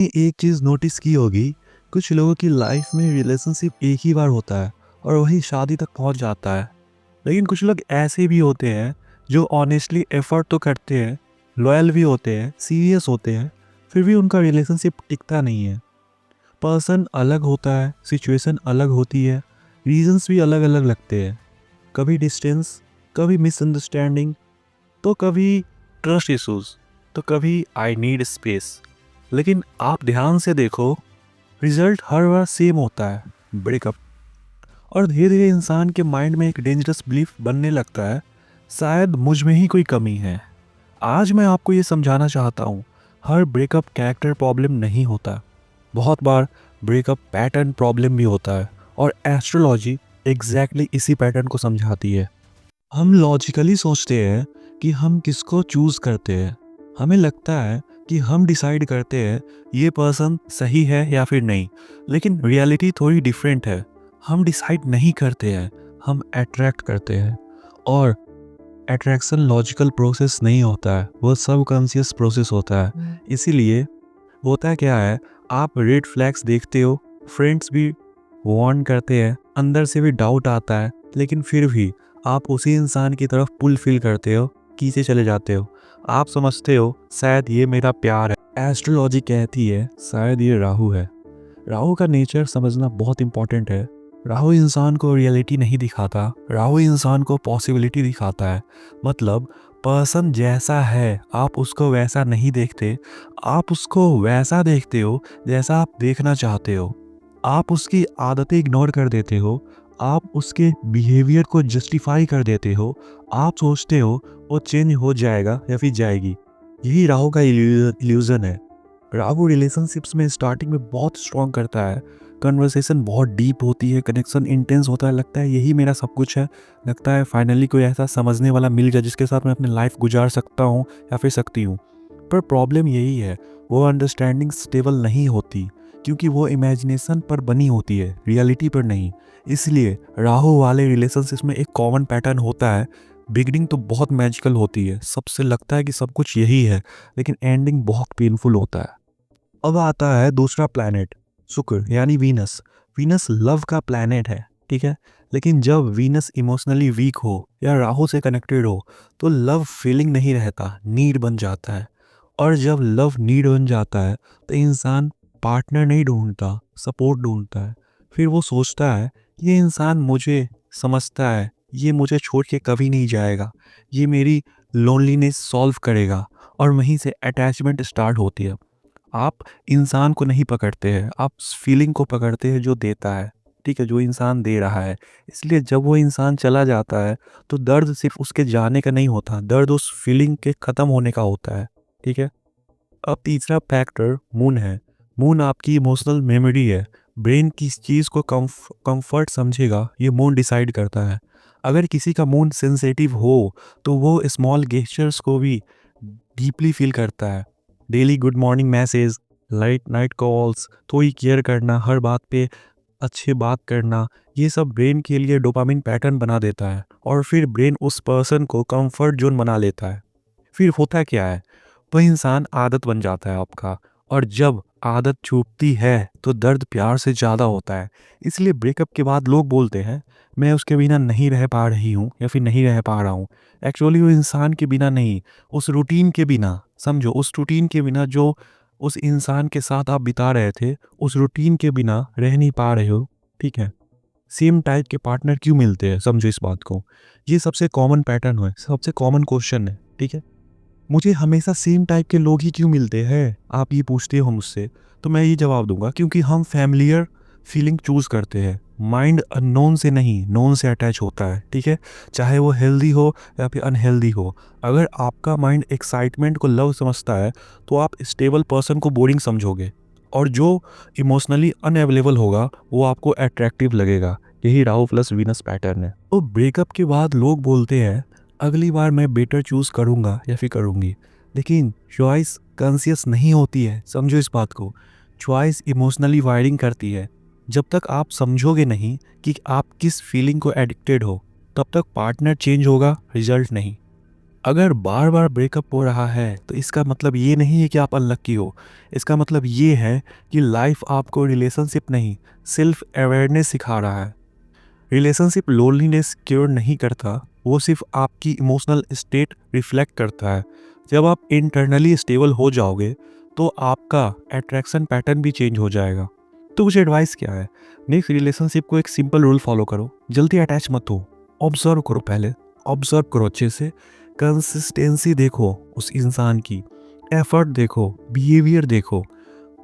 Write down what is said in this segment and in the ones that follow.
एक चीज़ नोटिस की होगी, कुछ लोगों की लाइफ में रिलेशनशिप एक ही बार होता है और वही शादी तक पहुंच जाता है। लेकिन कुछ लोग ऐसे भी होते हैं जो ऑनेस्टली एफर्ट तो करते हैं, लॉयल भी होते हैं, सीरियस होते हैं, फिर भी उनका रिलेशनशिप टिकता नहीं है। पर्सन अलग होता है, सिचुएशन अलग होती है, रीजंस भी अलग अलग लगते हैं। कभी डिस्टेंस, कभी मिसअंडरस्टैंडिंग, तो कभी ट्रस्ट इश्यूज, तो कभी आई नीड स्पेस। लेकिन आप ध्यान से देखो, रिजल्ट हर बार सेम होता है, ब्रेकअप। और धीरे धीरे इंसान के माइंड में एक डेंजरस बिलीफ बनने लगता है, शायद मुझ में ही कोई कमी है। आज मैं आपको ये समझाना चाहता हूँ, हर ब्रेकअप कैरेक्टर प्रॉब्लम नहीं होता। बहुत बार ब्रेकअप पैटर्न प्रॉब्लम भी होता है, और एस्ट्रोलॉजी एग्जैक्टली इसी पैटर्न को समझाती है। हम लॉजिकली सोचते हैं कि हम किसको चूज करते हैं। हमें लगता है कि हम डिसाइड करते हैं ये पर्सन सही है या फिर नहीं। लेकिन रियलिटी थोड़ी डिफरेंट है। हम डिसाइड नहीं करते हैं, हम अट्रैक्ट करते हैं। और अट्रैक्शन लॉजिकल प्रोसेस नहीं होता है, वो सबकॉन्शियस प्रोसेस होता है। इसीलिए होता क्या है, आप रेड फ्लैग्स देखते हो, फ्रेंड्स भी वार्न करते हैं, अंदर से भी डाउट आता है, लेकिन फिर भी आप उसी इंसान की तरफ पुल फील करते हो, खींचे चले जाते हो। आप समझते हो शायद ये मेरा प्यार है। एस्ट्रोलॉजी कहती है शायद ये राहु है। राहु का नेचर समझना बहुत इंपॉर्टेंट है। राहु इंसान को रियलिटी नहीं दिखाता, राहु इंसान को पॉसिबिलिटी दिखाता है। मतलब पर्सन जैसा है आप उसको वैसा नहीं देखते, आप उसको वैसा देखते हो जैसा आप देखना चाहते हो। आप उसकी आदतें इग्नोर कर देते हो, आप उसके बिहेवियर को जस्टिफाई कर देते हो। आप सोचते हो वो चेंज हो जाएगा या फिर जाएगी। यही राहु का इल्यूजन है। राहु रिलेशनशिप्स में स्टार्टिंग में बहुत स्ट्रॉन्ग करता है, कन्वर्सेशन बहुत डीप होती है, कनेक्शन इंटेंस होता है, लगता है यही मेरा सब कुछ है। लगता है फाइनली कोई ऐसा समझने वाला मिल जाए जिसके साथ मैं अपनी लाइफ गुजार सकता हूँ या फिर सकती हूँ। पर प्रॉब्लम यही है, वो अंडरस्टैंडिंग स्टेबल नहीं होती, क्योंकि वो इमेजिनेशन पर बनी होती है, रियलिटी पर नहीं। इसलिए राहु वाले रिलेशनशिप्स में एक कॉमन पैटर्न होता है। बिगनिंग तो बहुत मैजिकल होती है, सबसे लगता है कि सब कुछ यही है, लेकिन एंडिंग बहुत पेनफुल होता है। अब आता है दूसरा प्लैनेट, शुक्र यानी वीनस। वीनस लव का प्लैनेट है, ठीक है। लेकिन जब वीनस इमोशनली वीक हो या राहु से कनेक्टेड हो तो लव फीलिंग नहीं रहता, नीड बन जाता है। और जब लव नीड बन जाता है तो इंसान पार्टनर नहीं ढूंढता, सपोर्ट ढूंढता है। फिर वो सोचता है ये इंसान मुझे समझता है, ये मुझे छोड़ के कभी नहीं जाएगा, ये मेरी लोनलीनेस सॉल्व करेगा। और वहीं से अटैचमेंट स्टार्ट होती है। आप इंसान को नहीं पकड़ते हैं, आप उस फीलिंग को पकड़ते हैं जो देता है, ठीक है, जो इंसान दे रहा है। इसलिए जब वो इंसान चला जाता है तो दर्द सिर्फ उसके जाने का नहीं होता, दर्द उस फीलिंग के ख़त्म होने का होता है, ठीक है। अब तीसरा फैक्टर मून है। मून आपकी इमोशनल मेमोरी है। ब्रेन किस चीज़ को कंफर्ट समझेगा ये मून डिसाइड करता है। अगर किसी का मून सेंसिटिव हो तो वो स्मॉल गेस्चर्स को भी डीपली फील करता है। Daily good morning message, light night calls, थोड़ी केयर करना, हर बात पे अच्छे बात करना, ये सब ब्रेन के लिए डोपामिन पैटर्न बना देता है। और फिर ब्रेन उस पर्सन को कंफर्ट जोन बना लेता है। फिर होता क्या है, वह इंसान आदत बन जाता है आपका। और जब आदत छूटती है तो दर्द प्यार से ज़्यादा होता है। इसलिए ब्रेकअप के बाद लोग बोलते हैं मैं उसके बिना नहीं रह पा रही हूँ या फिर नहीं रह पा रहा हूँ। एक्चुअली वो इंसान के बिना नहीं, उस रूटीन के बिना, समझो उस रूटीन के बिना जो उस इंसान के साथ आप बिता रहे थे, उस रूटीन के बिना रह नहीं पा रहे हो, ठीक है। सेम टाइप के पार्टनर क्यों मिलते हैं, समझो इस बात को। ये सबसे कॉमन पैटर्न है, सबसे कॉमन क्वेश्चन है, ठीक है। मुझे हमेशा सेम टाइप के लोग ही क्यों मिलते हैं, आप ये पूछते हो मुझसे। तो मैं ये जवाब दूंगा क्योंकि हम फैमिलियर फीलिंग चूज करते हैं। माइंड अननोन से नहीं, नोन से अटैच होता है, ठीक है। चाहे वो हेल्दी हो या फिर अनहेल्दी हो। अगर आपका माइंड एक्साइटमेंट को लव समझता है तो आप स्टेबल पर्सन को बोरिंग समझोगे, और जो इमोशनली अनअवेलेबल होगा वो आपको अट्रैक्टिव लगेगा। यही राहु प्लस वीनस पैटर्न है। तो ब्रेकअप के बाद लोग बोलते हैं अगली बार मैं बेटर चूज करूंगा या फिर करूंगी। लेकिन चॉइस कॉन्शियस नहीं होती है, समझो इस बात को। चॉइस इमोशनली वायरिंग करती है। जब तक आप समझोगे नहीं कि आप किस फीलिंग को एडिक्टेड हो, तब तक पार्टनर चेंज होगा, रिजल्ट नहीं। अगर बार बार ब्रेकअप हो रहा है तो इसका मतलब ये नहीं है कि आप अनलक्की हो। इसका मतलब ये है कि लाइफ आपको रिलेशनशिप नहीं, सेल्फ अवेयरनेस सिखा रहा है। रिलेशनशिप लोनलीनेस क्योर नहीं करता, वो सिर्फ आपकी इमोशनल स्टेट रिफ्लेक्ट करता है। जब आप इंटरनली स्टेबल हो जाओगे तो आपका अट्रैक्शन पैटर्न भी चेंज हो जाएगा। तो कुछ एडवाइस क्या है? नेक्स्ट रिलेशनशिप को एक सिंपल रूल फॉलो करो, जल्दी अटैच मत हो। ऑब्जर्व करो, पहले ऑब्जर्व करो अच्छे से। कंसिस्टेंसी देखो उस इंसान की, एफर्ट देखो, बिहेवियर देखो।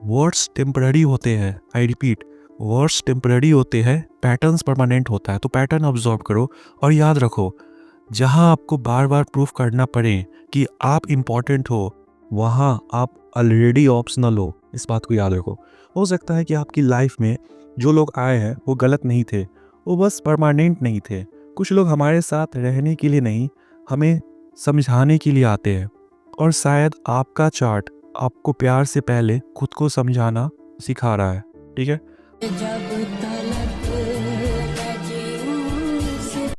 वर्ड्स टेम्पररी होते हैं, आई रिपीट, वर्ड्स टेम्पररी होते हैं, पैटर्न्स परमानेंट होता है। तो पैटर्न ऑब्जर्व करो और याद रखो, जहां आपको बार बार प्रूफ करना पड़े कि आप इम्पॉर्टेंट हो, वहां आप ऑलरेडी ऑप्शनल हो। इस बात को याद रखो। हो सकता है कि आपकी लाइफ में जो लोग आए हैं वो गलत नहीं थे, वो बस परमानेंट नहीं थे। कुछ लोग हमारे साथ रहने के लिए नहीं, हमें समझाने के लिए आते हैं। और शायद आपका चार्ट आपको प्यार से पहले खुद को समझाना सिखा रहा है। ठीक है। जब तलक